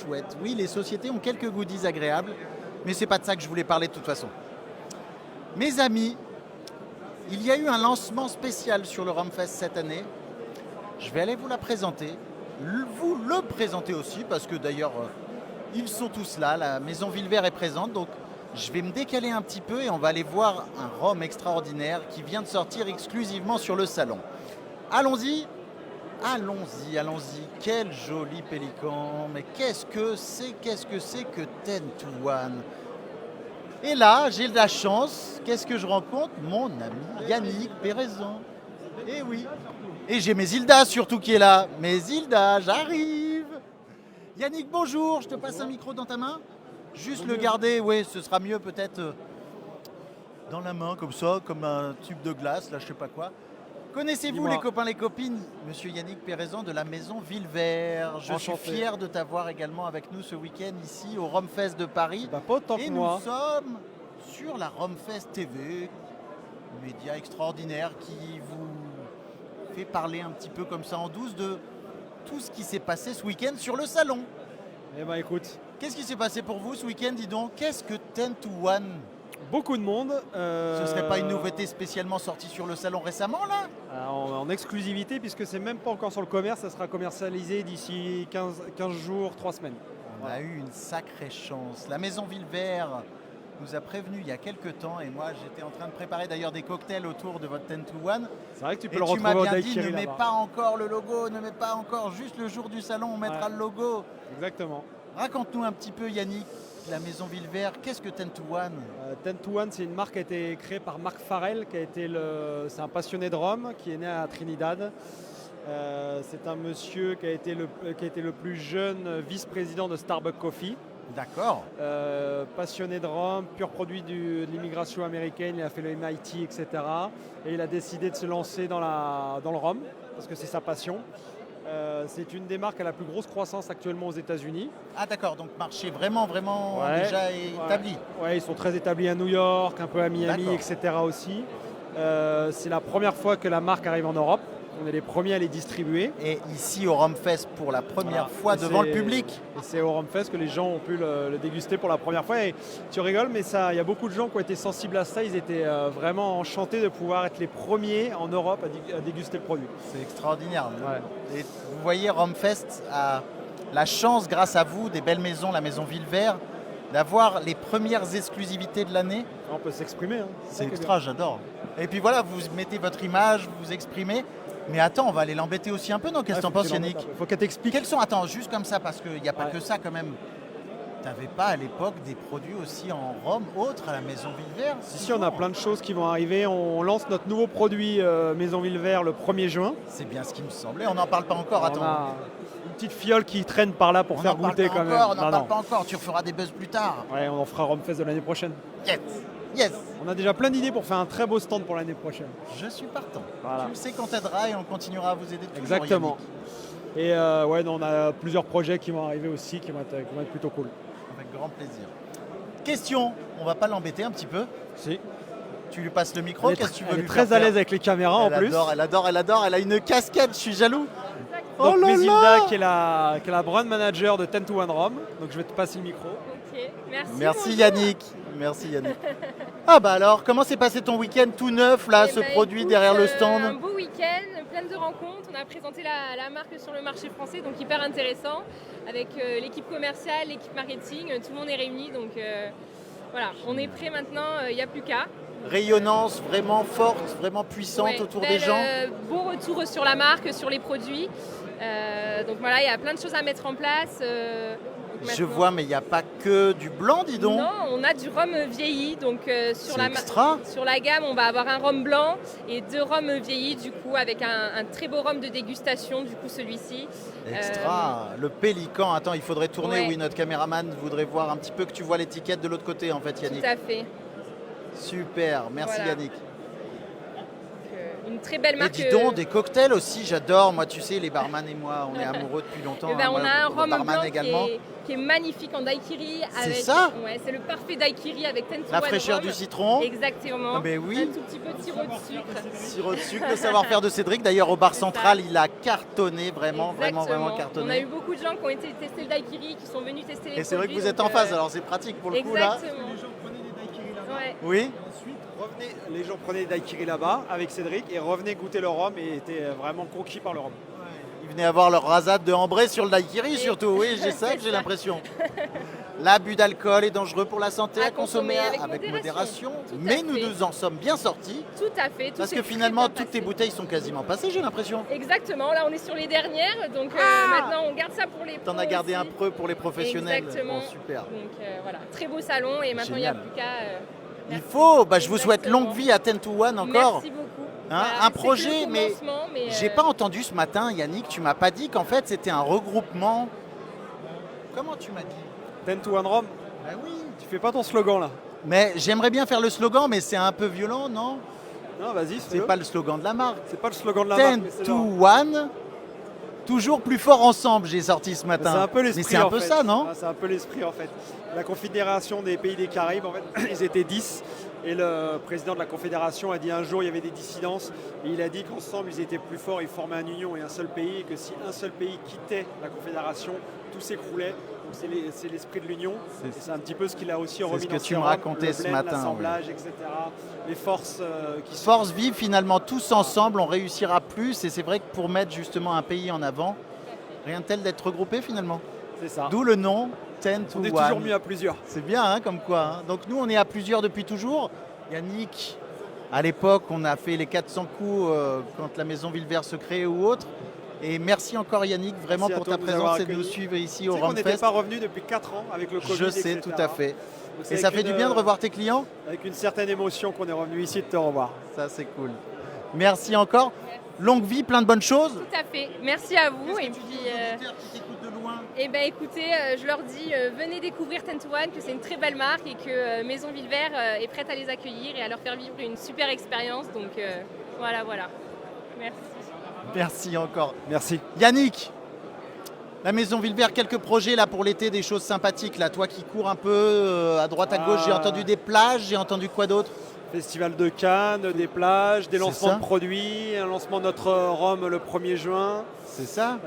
chouette. Oui, les sociétés ont quelques goodies agréables, mais c'est pas de ça que je voulais parler de toute façon. Mes amis, il y a eu un lancement spécial sur le Romfest cette année. Je vais aller vous la présenter, vous le présenter aussi, parce que d'ailleurs, ils sont tous là, la maison Villevert est présente, donc je vais me décaler un petit peu et on va aller voir un rhum extraordinaire qui vient de sortir exclusivement sur le salon. Allons-y, allons-y, allons-y. Quel joli pélican. Mais qu'est-ce que c'est que 10 to 1? Et là, j'ai de la chance. Qu'est-ce que je rencontre? Mon ami Yannick Péraison. Eh oui. Et j'ai Mésilda surtout qui est là. Mésilda, j'arrive. Yannick, bonjour. Je te passe un micro dans ta main. Juste le garder, oui, ce sera mieux peut-être dans la main, comme ça, comme un tube de glace, là, je sais pas quoi. Connaissez-vous les copains, les copines, monsieur Yannick Péraison de la maison Villevert? Je suis fier de t'avoir également avec nous ce week-end ici au Romfest de Paris. Bah, pas autant que Et moi. nous sommes sur la Romfest TV, média extraordinaire qui vous fait parler un petit peu comme ça en douce de tout ce qui s'est passé ce week-end sur le salon. Eh ben écoute, Qu'est-ce qui s'est passé pour vous ce week-end, dis donc? Qu'est-ce que 10 to 1? beaucoup de monde. Ce serait pas une nouveauté spécialement sortie sur le salon récemment, là? En exclusivité, puisque c'est même pas encore sur le commerce, ça sera commercialisé d'ici 15 jours, 3 semaines. On a eu une sacrée chance. La maison Villevert nous a prévenu il y a quelques temps, et moi j'étais en train de préparer d'ailleurs des cocktails autour de votre 10 to 1. C'est vrai que tu peux Et le tu m'as retrouver au bien dit, Daiquiri ne mets là-bas. pas encore le logo, ne mets pas encore, juste le jour du salon, on mettra Ouais. le logo. Exactement. Raconte-nous un petit peu, Yannick, la maison Villevert, qu'est-ce que 10 to 1? 10 to 1, c'est une marque qui a été créée par Marc Farrell, c'est un passionné de rhum qui est né à Trinidad. C'est un monsieur qui a été le plus jeune vice-président de Starbucks Coffee. D'accord. Passionné de rhum, pur produit de l'immigration américaine, il a fait le MIT, etc. Et il a décidé de se lancer dans le rhum, parce que c'est sa passion. C'est une des marques à la plus grosse croissance actuellement aux États-Unis. Ah d'accord, donc marché vraiment Ouais, déjà établi. Ouais, ils sont très établis à New York, un peu à Miami, D'accord. etc. aussi. C'est la première fois que la marque arrive en Europe. On est les premiers à les distribuer. Et ici au Romfest pour la première fois Et devant le c'est- public. Et c'est au Romfest que les gens ont pu le déguster pour la première fois. Et tu rigoles, mais il y a beaucoup de gens qui ont été sensibles à ça. Ils étaient vraiment enchantés de pouvoir être les premiers en Europe à déguster le produit. C'est extraordinaire. Ouais. Et vous voyez, Romfest a la chance, grâce à vous, des belles maisons, la maison Villevert, d'avoir les premières exclusivités de l'année. On peut s'exprimer. Hein. C'est extra, j'adore. Et puis voilà, vous mettez votre image, vous vous exprimez. Mais attends, on va aller l'embêter aussi un peu, non? Qu'est-ce que t'en penses, Yannick? Il faut qu'elle t'explique. Quels sont, attends, juste comme ça, parce qu'il n'y a pas Ouais. que ça quand même. T'avais pas à l'époque des produits aussi en Rome autres à la maison Villevert? Si, on a plein de choses qui vont arriver. On lance notre nouveau produit Maison Villevert le 1er juin. C'est bien ce qui me semblait. On n'en parle pas encore, On attends. a une petite fiole qui traîne par là pour On faire n'en parle goûter pas quand même. encore, on n'en Non, parle non. pas encore. Tu referas des buzz plus tard. Ouais, on en fera Romfest de l'année prochaine. Yes, yes. On a déjà plein d'idées pour faire un très beau stand pour l'année prochaine. Je suis partant. Voilà. Tu le sais qu'on t'aidera et on continuera à vous aider toujours. Exactement. Yannick. Et ouais, non, on a plusieurs projets qui vont arriver aussi, qui vont être plutôt cool. Avec grand plaisir. Question, on va pas l'embêter un petit peu? Si. Tu lui passes le micro, Elle est, qu'est-ce que tu veux elle est lui très faire à l'aise faire? avec les caméras en Elle plus. adore, elle adore, elle adore. Elle a une casquette, je suis jaloux. Donc Oh là Mésilda là qui est la brand manager de 10 to 1 Rome. Donc je vais te passer le micro. Ok, merci. Merci bonjour. Yannick. Merci Yannick. Ah bah alors, comment s'est passé ton week-end tout neuf là, Eh ce ben, produit écoute, derrière le Un stand? beau week-end, plein de rencontres. On a présenté la marque sur le marché français, donc hyper intéressant. Avec l'équipe commerciale, l'équipe marketing, tout le monde est réuni. Donc voilà, on est prêt maintenant, il n'y a plus qu'à. Rayonnance vraiment forte, vraiment puissante Ouais, autour des belle, gens. Beau retour sur la marque, sur les produits. Donc voilà, il y a plein de choses à mettre en place. Donc Je maintenant- vois, mais il n'y a pas que du blanc, dis donc. Non, on a du rhum vieilli. Donc C'est extra. sur la gamme, on va avoir un rhum blanc et 2 rhums vieillis, du coup, avec un très beau rhum de dégustation, du coup, celui-ci. Extra. Le pélican. Attends, il faudrait tourner. Ouais. Oui, notre caméraman voudrait voir un petit peu que tu vois l'étiquette de l'autre côté, en fait, Yannick. Tout à fait. Super. Merci Voilà. Yannick. une très belle Et marque. dis donc, des cocktails aussi, j'adore. Moi, tu sais, les barman et moi, on est amoureux depuis longtemps. Eh ben, hein. on Moi, a un le rhum barman blanc également. qui est magnifique en daiquiri. C'est ça Ouais, c'est le parfait daiquiri avec 10 to La 1 fraîcheur rhum. du citron. Exactement. Ah ben oui. Un tout petit peu de sirop de sucre. Sirop de sucre, le savoir-faire de Cédric. D'ailleurs, au bar C'est central, il a cartonné, vraiment Exactement. cartonné. On a eu beaucoup de gens qui ont été tester le daiquiri, qui sont venus tester les produits. Et c'est vrai que vous êtes donc, en face, alors c'est pratique pour le coup là. Exactement. Les gens prenaient des daiquiris là-bas. Ouais. Oui. Ensuite, les gens prenaient des daiquiris là-bas avec Cédric et revenaient goûter le rhum et étaient vraiment conquis par le rhum. Ils venaient avoir leur rasade de ambré sur le daiquiri surtout. Oui, j'ai ça que j'ai l'impression. L'abus d'alcool est dangereux pour la santé, à consommer avec modération. Tout à Mais fait. nous nous en sommes bien sortis. Tout à fait. Tout Parce s'est que très finalement, bien toutes tes passé. bouteilles sont quasiment passées, j'ai l'impression. Exactement, là on est sur les dernières, donc maintenant on garde ça pour les T'en pros as gardé aussi. un peu pour les professionnels. Exactement. Bon, super. Donc voilà, très beau salon et maintenant il n'y a Génial. plus qu'à. Il merci. faut, je vous souhaite Exactement. longue vie à 10 to 1 encore. Merci beaucoup. Hein, Voilà, un c'est que projet, le mais commencement, j'ai pas entendu ce matin, Yannick, tu m'as pas dit qu'en fait c'était un regroupement. Comment tu m'as dit 10 to 1 rhum, Ben oui. tu fais pas ton slogan là. Mais j'aimerais bien faire le slogan, mais c'est un peu violent, non? Non, vas-y, C'est fais-le. pas le slogan de la marque. C'est pas le slogan de la marque. 10 mais c'est to le- 1, toujours plus fort ensemble, j'ai sorti ce C'est matin. un peu Mais l'esprit. c'est un en peu fait. ça, non? C'est un peu l'esprit en fait. La Confédération des pays des Caraïbes, en fait, ils étaient 10. Et le président de la Confédération a dit un jour il y avait des dissidences. Et il a dit qu'ensemble ils étaient plus forts, ils formaient un union et un seul pays. Et que si un seul pays quittait la Confédération, tout s'écroulait. Donc c'est l'esprit de l'union. C'est- Et c'est un petit peu ce qu'il a aussi c'est remis ce que dans tu ses me rhums, racontais le ce blend, matin, l'assemblage, etc. Les forces qui sont. Force vive, finalement, tous ensemble, on réussira plus. Et c'est vrai que pour mettre justement un pays en avant, rien de tel d'être regroupé finalement. C'est ça. D'où le nom 10 to On est 1. toujours mieux à plusieurs. C'est bien, hein, comme quoi. Hein. Donc nous, on est à plusieurs depuis toujours. Yannick, à l'époque, on a fait les 400 coups quand la maison Villevert se crée ou autre. Et merci encore Yannick, vraiment Merci à pour toi ta de nous avoir présence et de nous accueillis. suivre ici Tu au sais qu'on n'était Rumfest. pas revenu depuis 4 ans avec le Covid. Je sais, etc. tout à fait. Donc c'est Et ça avec fait du bien de revoir tes clients. Avec une certaine émotion qu'on est revenu ici de te revoir. Ça, c'est cool. Merci encore. Longue vie, plein de bonnes choses. Tout à fait. Merci à vous. Et puis, eh ben, écoutez, je leur dis, venez découvrir 10 to 1, que c'est une très belle marque et que Maison Villevert est prête à les accueillir et à leur faire vivre une super expérience. Donc voilà. Merci. Merci encore. Merci. Yannick, la maison Villevert, quelques projets là pour l'été, des choses sympathiques là. Toi qui cours un peu à droite à gauche, j'ai entendu des plages, j'ai entendu quoi d'autre? Festival de Cannes, des plages, des C'est lancements ça. de produits, un lancement de notre rhum le 1er juin, C'est ça?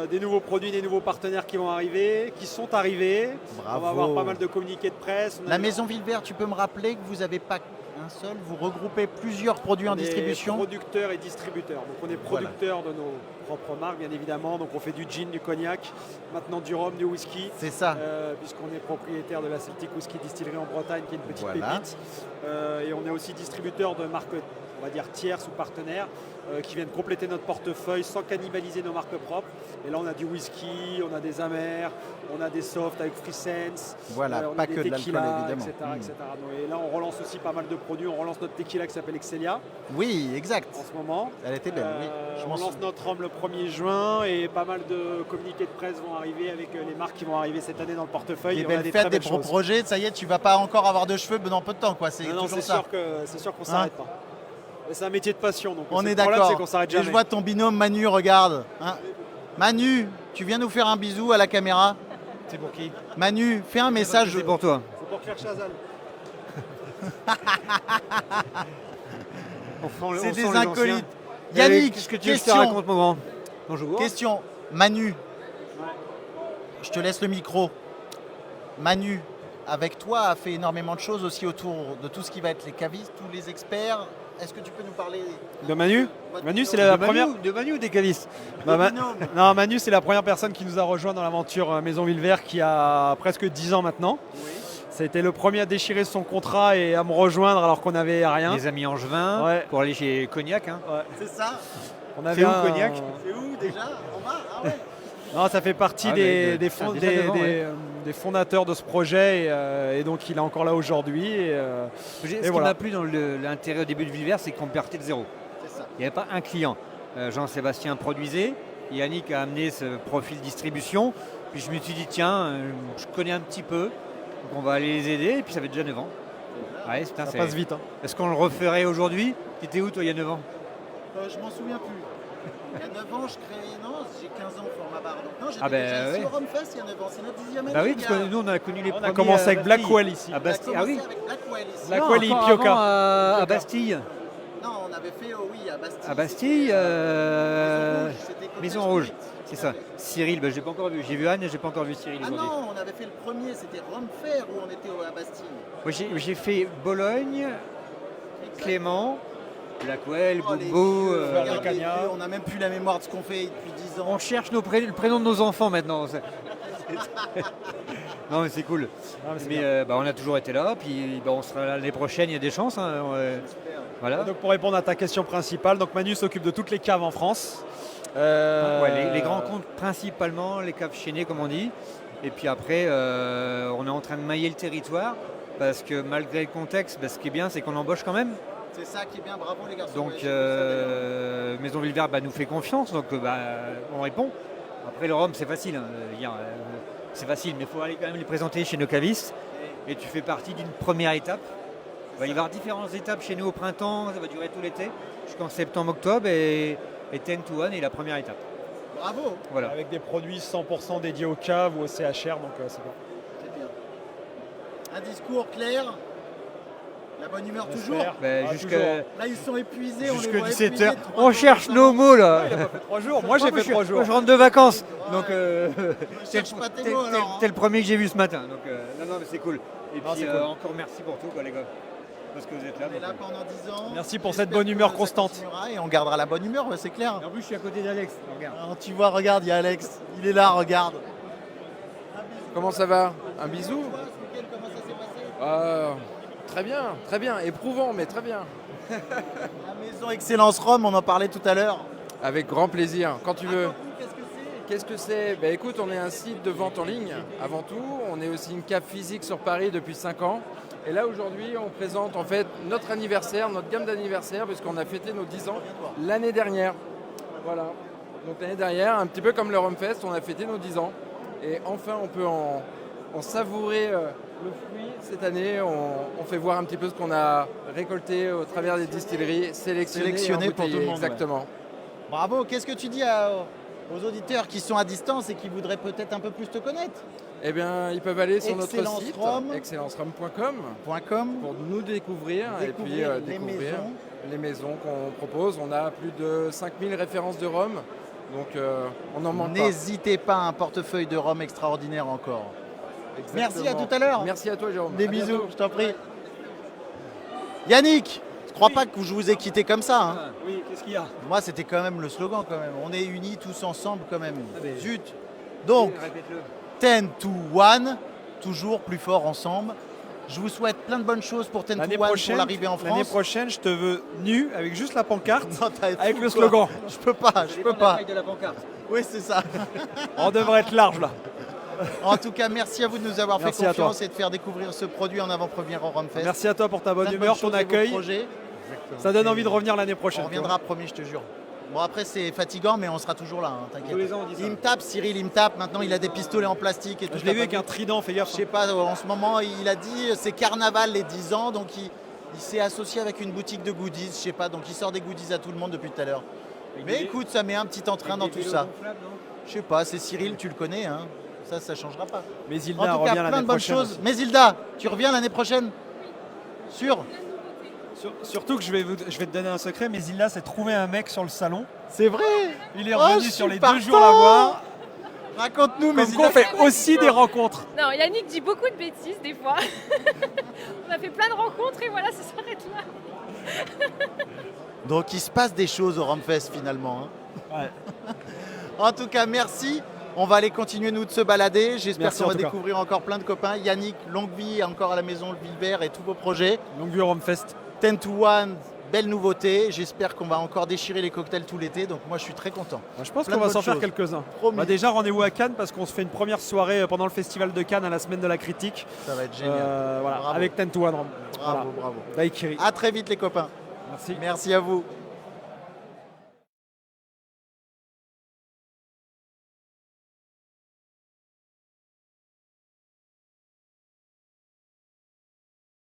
des nouveaux produits, des nouveaux partenaires qui vont arriver, qui sont arrivés. Bravo. On va avoir pas mal de communiqués de presse. On a La des- maison Villevert, tu peux me rappeler que vous n'avez pas un seul, vous regroupez plusieurs produits en on est distribution. producteurs et distributeurs. Donc on est Voilà. producteurs de nos propres marques, bien évidemment. Donc on fait du gin, du cognac, maintenant du rhum, du whisky. C'est ça. Puisqu'on est propriétaire de la Celtic Whisky Distillery en Bretagne, qui est une petite Voilà. pépite. Et on est aussi distributeur de marques, on va dire tierces ou partenaires, qui viennent compléter notre portefeuille sans cannibaliser nos marques propres. Et là, on a du whisky, on a des amers, on a des softs avec Free Sense. Voilà, on pas a des que de l'alcool tequilas, évidemment. etc., Mm. etc. Et là, on relance aussi pas mal de produits. On relance notre tequila qui s'appelle Excelia Oui, exact. en ce moment. Elle était belle, oui. Je On m'en lance souviens. notre rhum le 1er juin et pas mal de communiqués de presse vont arriver avec les marques qui vont arriver cette année dans le portefeuille. Des Et on a belles des fêtes, très des belles gros choses. projets. Ça y est, tu vas pas encore avoir de cheveux dans peu de temps, quoi. C'est Non, toujours c'est ça. sûr qu'on s'arrête pas. Mais c'est un métier de passion, donc On c'est est le problème, d'accord. c'est qu'on s'arrête Et jamais. je vois ton binôme Manu, regarde. Hein. Manu, tu viens nous faire un bisou à la caméra. C'est pour qui? Manu, fais un message. C'est pour toi. C'est pour Claire Chazal. C'est des les acolytes. anciens. Yannick, Qu'est-ce que tu veux que je te question. raconte, mon grand? Bonjour. Question. Manu, je te laisse le micro. Manu, avec toi, a fait énormément de choses aussi autour de tout ce qui va être les cavistes, tous les experts. Est-ce que tu peux nous parler De Manu Votre Manu, c'est binôme. la De première. Manu, de Manu ou des calistes? Bah, Votre binôme. Non, Manu, c'est la première personne qui nous a rejoint dans l'aventure Maison Villevert qui a presque 10 ans maintenant. Ça a été le premier à déchirer son contrat et à me rejoindre alors qu'on n'avait rien. Les amis Angevin, Ouais. pour aller chez Cognac. Hein. Ouais. C'est ça. On avait où, un- Cognac C'est où déjà En bas. Ah ouais. Non, ça fait partie Ah, des, mais fond- déjà des- devant, des, ouais. des fondateurs de ce projet et donc il est encore là aujourd'hui. Ce qui voilà. m'a plu dans l'intérêt au début de Villevert, c'est qu'on partait de zéro. C'est ça. Il n'y avait pas un client. Jean-Sébastien produisait, Yannick a amené ce profil distribution. Puis je me suis dit, tiens, je connais un petit peu, donc on va aller les aider. Et puis ça fait déjà 9 ans. Ouais, putain, Ça passe vite. Hein. Est-ce qu'on le referait aujourd'hui? Tu étais où toi il y a 9 ans? Je m'en souviens plus. Il y a 9 ans, je créais. Non, j'ai 15 ans au format bar. Donc, non, j'étais Ah ben, déjà ici ouais. au Rumfest il y a 9 ans. C'est notre 10e année. Bah oui, les parce gars. que nous on a connu les On premiers. a commencé avec Bastille. Blackwell ici. À On a Bastille. commencé Ah oui. avec Blackwell ici. Blackwell et encore Pioca. avant, à Bastille. Non, on avait fait, oui, à Bastille. À Bastille, C'était Cocktail Maison Rouge, Spirit. c'est Tout ça. à fait. Cyril, j'ai pas encore vu. J'ai vu Anne et j'ai pas encore vu Cyril Ah aujourd'hui. non, on avait fait le premier, c'était Rome Fair où on était à Bastille. Moi, j'ai fait Bologne, Exact. Clément, Blackwell, Oh, les Bumbo. vieux, Fleur de regarde les Cagna. vieux, on n'a même plus la mémoire de ce qu'on fait depuis 10 ans. On cherche le prénom de nos enfants maintenant. Non mais c'est cool. Ah, mais c'est Mais bien. on a toujours été là, puis on sera là l'année prochaine, il y a des chances. Hein, Super. voilà. Donc pour répondre à ta question principale, donc Manu s'occupe de toutes les caves en France. Ouais, les grands comptes principalement, les caves chaînées comme on dit. Et puis après, on est en train de mailler le territoire parce que malgré le contexte, ce qui est bien, c'est qu'on embauche quand même. C'est ça qui est bien, bravo les garçons. Donc Ouais, j'ai vu ça, d'ailleurs. Maison Villevert nous fait confiance, donc on répond. Après le rhum, c'est facile. C'est facile, mais il faut aller quand même les présenter chez nos cavistes. Et tu fais partie d'une première étape. Il va y avoir différentes étapes chez nous au printemps, ça va durer tout l'été, jusqu'en septembre-octobre. Et 10 to 1 est la première étape. Bravo, Voilà. Avec des produits 100% dédiés aux caves ou au CHR, donc c'est bien. c'est bien. Un discours clair, la bonne humeur toujours. J'espère. Ben, Ah, jusqu'à toujours. Là ils sont épuisés, on jusque les voit 17h. épuisés, 3 On jours cherche de nos temps. mots là. Il a pas fait 3 jours. Moi j'ai fait 3 jours. Moi, je rentre de vacances. Donc cherche pas tes mots, alors, hein. t'es le premier que j'ai vu ce matin. Donc non mais c'est cool. Et Non, puis c'est cool. encore merci pour tout les gars. Parce que vous êtes là. On est donc, là pendant 10 ans. Merci pour J'espère cette bonne que humeur ça constante. continuera et on gardera la bonne humeur, c'est clair. Et en plus je suis à côté d'Alex. Regarde. Alors, tu vois, regarde, il y a Alex, il est là, regarde. Comment ça va? Un bisou? Toi, ce week-end, comment ça s'est passé? Très bien, éprouvant, mais très bien. La maison Excellence Rome, on en parlait tout à l'heure. Avec grand plaisir, quand tu veux. Raconte-nous, qu'est-ce que c'est? Qu'est-ce que c'est? Ben écoute, on est un site de vente en ligne, avant tout. On est aussi une cave physique sur Paris depuis 5 ans. Et là, aujourd'hui, on présente en fait notre anniversaire, notre gamme d'anniversaire, puisqu'on a fêté nos 10 ans l'année dernière. Voilà. Donc l'année dernière, un petit peu comme le Rumfest, on a fêté nos 10 ans. Et enfin, on peut en savourer le fruit cette année. On fait voir un petit peu ce qu'on a récolté au travers des distilleries, Sélectionné et pour tout le embouteillé. monde, ouais. Exactement. Bravo, qu'est-ce que tu dis aux auditeurs qui sont à distance et qui voudraient peut-être un peu plus te connaître? Eh bien, ils peuvent aller sur notre Excellence site, Rome. excellencerome.com, .com. pour nous découvrir et puis Découvrir les découvrir maisons. les maisons qu'on propose. On a plus de 5000 références de rhum, donc on n'en manque pas. N'hésitez pas, un portefeuille de Rome extraordinaire encore. Merci, à Exactement. tout à l'heure. Merci à toi, Jérôme. Des À bisous, bientôt. je t'en prie. Yannick, je crois pas que je vous ai quitté comme ça. Hein. Oui, qu'est-ce qu'il y a? Moi, c'était quand même le slogan quand même. On est unis tous ensemble quand même. mais- Zut. Donc, Répète-le. 10 to 1, toujours plus fort ensemble. Je vous souhaite plein de bonnes choses pour 10 to 1 pour l'arrivée en l'année France. prochaine, je te veux nu avec juste la pancarte. Non, t'as été Avec fou, le quoi. slogan. Je peux pas, je peux La pas. taille de la pancarte. Oui, c'est ça. On devrait être large là. En tout cas, merci à vous de nous avoir Merci fait à toi. confiance et de faire découvrir ce produit en avant-première au Rumfest. Merci à toi pour ta bonne Plein de humeur, bonnes ton choses et vos accueil. projets. Ça donne envie de revenir l'année prochaine. On reviendra, promis, je te jure. Bon, après, c'est fatigant, mais on sera toujours là, hein, Tous les t'inquiète. ans on dit ça. Il me tape, Cyril, il me tape. Maintenant, il a des pistolets en plastique et tout. Je l'ai T'as vu pas avec un trident, fais Je gaffe. sais pas, en ce moment, il a dit c'est carnaval les 10 ans, donc il s'est associé avec une boutique de goodies, je sais pas, donc il sort des goodies à tout le monde depuis tout à l'heure. Mais écoute, ça met un petit entrain dans tout ça. Je sais pas, c'est Cyril, tu le connais, hein. Ça changera pas. Mais En Hilda tout revient cas, plein l'année de bonnes prochaine. choses. Mais Hilda, tu reviens l'année prochaine? Sûr? Surtout que je vais te donner un secret, mais Hilda s'est trouvé un mec sur le salon. C'est vrai? Il est Oh, revenu je sur suis les partant. 2 jours la voir. Raconte-nous, mais Comme quoi, on fait aussi des rencontres. Non, Yannick dit beaucoup de bêtises des fois. On a fait plein de rencontres et voilà, ça s'arrête là. Donc il se passe des choses au Rumfest finalement. hein. Ouais. En tout cas, merci. On va aller continuer nous de se balader. J'espère Merci, qu'on en va tout cas. découvrir encore plein de copains. Yannick, longue vie encore à la maison le Villevert et tous vos projets. Longue vue au Rumfest. 10 to 1, belle nouveauté. J'espère qu'on va encore déchirer les cocktails tout l'été. Donc moi je suis très content. Je pense Plein qu'on de va s'en bonnes faire choses. quelques-uns. Promis. Bah déjà rendez-vous à Cannes parce qu'on se fait une première soirée pendant le festival de Cannes à la semaine de la critique. Ça va être génial. Voilà, Bravo. avec 10 to 1 Rome. Bravo, Voilà. bravo. Daiquiri. À très vite les copains. Merci. Merci à vous.